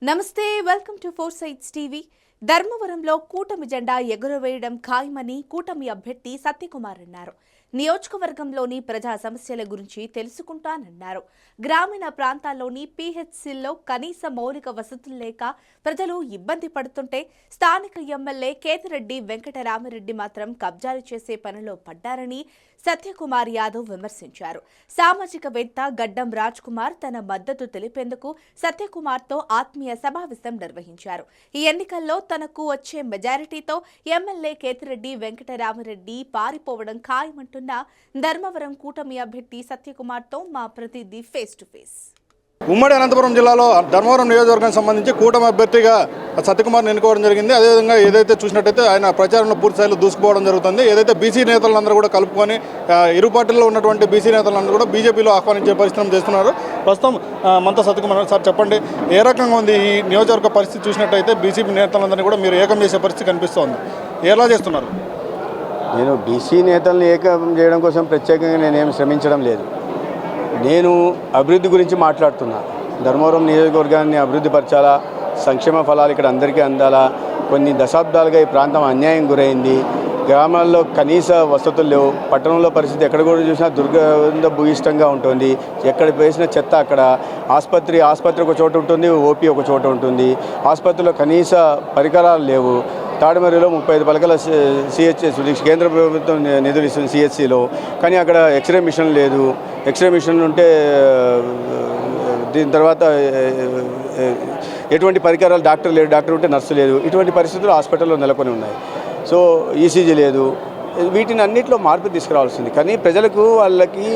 నమస్తే welcome to four sides TV. ధర్మవరంలో కూటమి జెండా ఎగురవేయడం ఖాయమని కూటమి అభ్యర్థి సత్యకుమార్ అన్నారు. నియోజకవర్గంలోని ప్రజా సమస్యల గురించి తెలుసుకుంటానన్నారు. గ్రామీణ ప్రాంతాల్లోని పీహెచ్సీల్లో కనీస మౌలిక వసతులు లేక ప్రజలు ఇబ్బంది పడుతుంటే స్థానిక ఎమ్మెల్యే కేతిరెడ్డి వెంకటరామిరెడ్డి మాత్రం కబ్జాలు చేసే పనిలో పడ్డారని సత్యకుమార్ యాదవ్ విమర్శించారు. సామాజికవేత్త గడ్డం రాజ్ కుమార్ తన మద్దతు తెలిపేందుకు సత్యకుమార్తో ఆత్మీయ సమావేశం నిర్వహించారు. ఈ ఎన్నికల్లో తనకు వచ్చే మెజారిటీతో ఎమ్మెల్యే కేతిరెడ్డి వెంకటరామిరెడ్డి పారిపోవడం ఖాయమంటున్న ధర్మవరం కూటమి అభ్యర్థి సత్యకుమార్తో మా ప్రతినిధి ఫేస్ టు ఫేస్. ఉమ్మడి అనంతపురం జిల్లాలో ధర్మవరం నియోజకవర్గానికి సంబంధించి కూటమి అభ్యర్థిగా సత్యకుమార్ని ఎన్నుకోవడం జరిగింది. అదేవిధంగా ఏదైతే చూసినట్టయితే ఆయన ప్రచారంలో పూర్తి స్థాయిలో దూసుకుపోవడం జరుగుతుంది. ఏదైతే బీసీ నేతలందరూ కూడా కలుపుకొని ఇరు పార్టీల్లో ఉన్నటువంటి బీసీ నేతలందరూ కూడా బీజేపీలో ఆహ్వానించే పరిస్థితులు చేస్తున్నారు. ప్రస్తుతం మనతో సత్యకుమార్ సార్, చెప్పండి, ఏ రకంగా ఉంది ఈ నియోజకవర్గ పరిస్థితి? చూసినట్టయితే బీసీ నేతలందరినీ కూడా మీరు ఏకం చేసే పరిస్థితి కనిపిస్తోంది. ఎలా చేస్తున్నారు? నేను బీసీ నేతలను ఏకం చేయడం కోసం ప్రత్యేకంగా నేనేం శ్రమించడం లేదు. నేను అభివృద్ధి గురించి మాట్లాడుతున్నా. ధర్మవరం నియోజకవర్గాన్ని అభివృద్ధి పరచాలా, సంక్షేమ ఫలాలు ఇక్కడ అందరికీ అందాలా. కొన్ని దశాబ్దాలుగా ఈ ప్రాంతం అన్యాయం గురైంది. గ్రామాల్లో కనీస వసతులు లేవు. పట్టణంలో పరిస్థితి ఎక్కడ కూడా చూసినా దుర్గంధ భూయిష్టంగా ఉంటుంది. ఎక్కడ వేసిన చెత్త అక్కడ. ఆసుపత్రి ఒక చోట ఉంటుంది, ఓపీ ఒక చోట ఉంటుంది. ఆసుపత్రిలో కనీస పరికరాలు లేవు. తాడిమర్రిలో 35 పలకల సిహెచ్ఎస్ కేంద్ర ప్రభుత్వం నిధులు ఇస్తుంది సిహెచ్సిలో, కానీ అక్కడ ఎక్స్రే మిషన్ లేదు. ఎక్స్రే మిషన్ ఉంటే దీని తర్వాత ఎటువంటి పరికరాలు, డాక్టర్ లేడు, డాక్టర్ ఉంటే నర్సు లేదు. ఇటువంటి పరిస్థితులు హాస్పిటల్లో నెలకొని ఉన్నాయి. సో ఈసీజీ లేదు. వీటిని అన్నింటిలో మార్పు తీసుకురావాల్సింది. కానీ ప్రజలకు వాళ్ళకి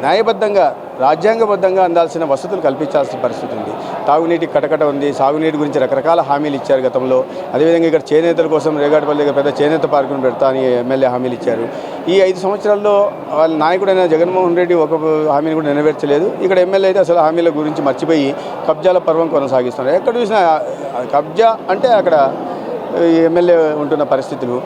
న్యాయబద్ధంగా రాజ్యాంగబద్ధంగా అందాల్సిన వసతులు కల్పించాల్సిన పరిస్థితి ఉంది. తాగునీటి కటకట ఉంది. సాగునీటి గురించి రకరకాల హామీలు ఇచ్చారు గతంలో. అదేవిధంగా ఇక్కడ చేనేతల కోసం రేగాటపల్లి దగ్గర పెద్ద చేనేత పార్కును పెడతా అని ఎమ్మెల్యే హామీలు ఇచ్చారు. ఈ 5 సంవత్సరాల్లో వాళ్ళ నాయకుడైన జగన్మోహన్ రెడ్డి ఒక హామీని కూడా నెరవేర్చలేదు. ఇక్కడ ఎమ్మెల్యే అయితే అసలు హామీల గురించి మర్చిపోయి కబ్జాల పర్వం కొనసాగిస్తున్నారు. ఎక్కడ చూసినా కబ్జా అంటే అక్కడ ఎమ్మెల్యే ఉంటున్న పరిస్థితులు.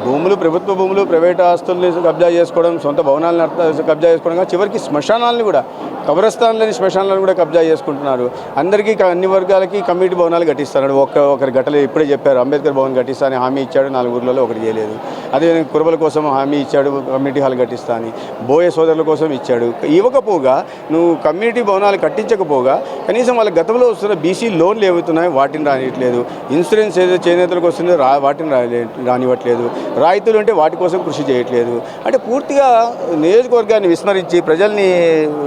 భూములు, ప్రభుత్వ భూములు, ప్రైవేట్ ఆస్తుల్ని కబ్జా చేసుకోవడం, సొంత భవనాలను కబ్జా చేసుకోవడం, చివరికి శ్మశానాలను కూడా, కబరస్థాన్లని శ్మశానాలను కూడా కబ్జా చేసుకుంటున్నారు. అందరికీ అన్ని వర్గాలకి కమ్యూనిటీ భవనాలు కట్టిస్తున్నాడు. ఒకరి గట్టలే ఇప్పుడే చెప్పారు, అంబేద్కర్ భవన్ కట్టిస్తా అని హామీ ఇచ్చాడు, 4 ఊర్లలో ఒకటి చేయలేదు. అదేవిధంగా కురబల కోసం హామీ ఇచ్చాడు, కమ్యూనిటీ హాల్ కట్టిస్తా అని. బోయ సోదరుల కోసం ఇచ్చాడు. ఇవ్వకపోగా, నువ్వు కమ్యూనిటీ భవనాలు కట్టించకపోగా కనీసం వాళ్ళ గతంలో వస్తున్న బీసీ లోన్లు ఏమవుతున్నాయో వాటిని రానియట్లేదు. ఇన్సూరెన్స్ ఏదో చేనేతలకు వస్తుందో వాటిని రానివ్వట్లేదు. రాయితీలు అంటే వాటి కోసం కృషి చేయట్లేదు. అంటే పూర్తిగా నియోజకవర్గాన్ని విస్మరించి, ప్రజల్ని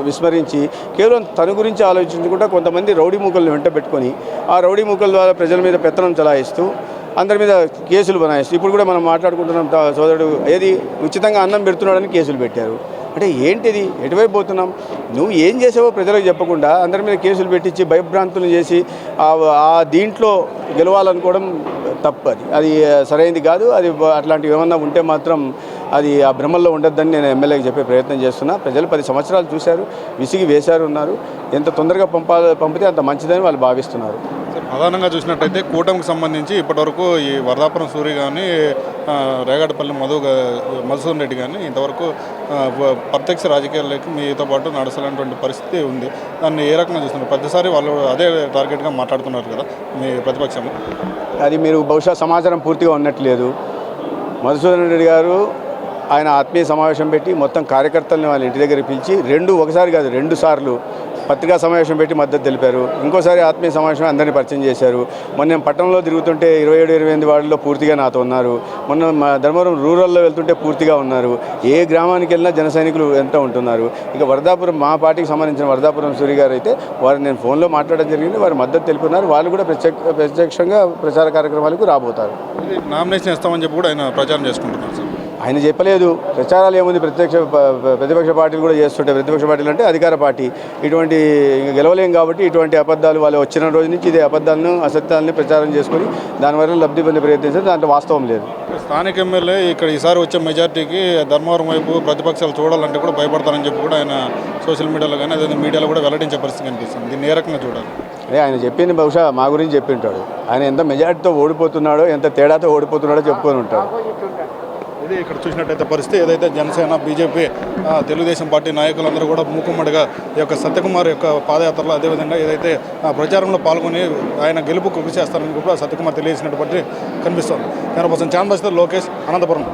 విస్మరించి, కేవలం తన గురించి ఆలోచించకుండా కొంతమంది రౌడీ మూకలను వెంట పెట్టుకొని ఆ రౌడీ మూకల ద్వారా ప్రజల మీద పెత్తనం చలాయిస్తూ అందరి మీద కేసులు బనాయిస్తూ, ఇప్పుడు కూడా మనం మాట్లాడుకుంటున్నాం, సోదరుడు ఏది ఉచితంగా అన్నం పెడుతున్నాడని కేసులు పెట్టారు. అంటే ఏంటిది? ఎటువైపు పోతున్నాం? నువ్వు ఏం చేసావో ప్రజలకు చెప్పకుండా అందరి మీద కేసులు పెట్టించి భయభ్రాంతులు చేసి ఆ దీంట్లో గెలవాలనుకోవడం తప్పు. అది సరైనది కాదు. అది అట్లాంటివి ఏమన్నా ఉంటే మాత్రం అది ఆ భ్రమల్లో ఉండొద్దని నేను ఎమ్మెల్యేకి చెప్పే ప్రయత్నం చేస్తున్నా. ప్రజలు 10 సంవత్సరాలు చూశారు, విసిగి వేశారు ఉన్నారు. ఎంత తొందరగా పంపితే అంత మంచిదని వాళ్ళు భావిస్తున్నారు. ప్రధానంగా చూసినట్టయితే కూటమికి సంబంధించి ఇప్పటివరకు ఈ వరదాపురం సూరి కానీ, రేగాటపల్లి మధుసూదన్ రెడ్డి కానీ ఇంతవరకు ప్రత్యక్ష రాజకీయాల్లోకి మీతో పాటు నడచాలనేటువంటి పరిస్థితి ఉంది. దాన్ని ఏ రకంగా చూస్తున్నారు? ప్రతిసారి వాళ్ళు అదే టార్గెట్గా మాట్లాడుతున్నారు కదా మీ ప్రతిపక్షం. అది మీరు బహుశా సమాచారం పూర్తిగా ఉన్నట్లేదు. మధుసూదన్ రెడ్డి గారు ఆయన ఆత్మీయ సమావేశం పెట్టి మొత్తం కార్యకర్తలను వాళ్ళ ఇంటి దగ్గర పిలిచి ఒకసారి కాదు 2 సార్లు పత్రికా సమావేశం పెట్టి మద్దతు తెలిపారు. ఇంకోసారి ఆత్మీయ సమావేశం అందరినీ పరిచయం చేశారు. మొన్న నేను పట్టణంలో తిరుగుతుంటే 27-28 వార్డుల్లో పూర్తిగా నాతో ఉన్నారు. మొన్న ధర్మవరం రూరల్లో వెళ్తుంటే పూర్తిగా ఉన్నారు. ఏ గ్రామానికి వెళ్ళినా జన సైనికులు ఎంత ఉంటున్నారు. ఇక వరదాపురం, మా పార్టీకి సంబంధించిన వరదాపురం సూరి గారు అయితే వారు నేను ఫోన్లో మాట్లాడడం జరిగింది. వారు మద్దతు తెలుపుతున్నారు. వాళ్ళు కూడా ప్రత్యక్షంగా ప్రచార కార్యక్రమాలకు రాబోతారు. నామినేషన్ ఇస్తామని చెప్పి కూడా ఆయన ప్రచారం చేసుకుంటున్నారు. ఆయన చెప్పలేదు. ప్రచారాలు ఏముంది, ప్రతిపక్ష పార్టీలు కూడా చేస్తుంటాయి. ప్రతిపక్ష పార్టీలు అంటే అధికార పార్టీ. ఇటువంటి గెలవలేం కాబట్టి ఇటువంటి అబద్ధాలు వాళ్ళు వచ్చిన రోజు నుంచి ఇదే అబద్ధాలను, అసత్యాలని ప్రచారం చేసుకొని దానివల్ల లబ్ధి పొందే ప్రయత్నించారు. దాంట్లో వాస్తవం లేదు. స్థానిక ఎమ్మెల్యే ఇక్కడ ఈసారి వచ్చే మెజార్టీకి ధర్మవరం వైపు ప్రతిపక్షాలు చూడాలంటే కూడా భయపడతారని చెప్పి కూడా ఆయన సోషల్ మీడియాలో కానీ అదే మీడియాలో కూడా వెల్లడించే పరిస్థితి కనిపిస్తుంది. దీన్ని ఏ రకంగా చూడాలి? అదే ఆయన చెప్పింది బహుశా మా గురించి చెప్పింటాడు. ఆయన ఎంత మెజార్టీతో ఓడిపోతున్నాడో, ఎంత తేడాతో ఓడిపోతున్నాడో చెప్పుకొని ఉంటాడు. ఇది ఇక్కడ చూసినట్టయితే పరిస్థితి ఏదైతే జనసేన బీజేపీ తెలుగుదేశం పార్టీ నాయకులందరూ కూడా మూకుమ్మడిగా ఈ యొక్క సత్యకుమార్ యొక్క పాదయాత్రలో అదేవిధంగా ఏదైతే ప్రచారంలో పాల్గొని ఆయన గెలుపు కృషి చేస్తారని కూడా సత్యకుమార్ తెలియజేసినటువంటి కనిపిస్తోంది. 100% ఛానల్ లోకేష్, అనంతపురం.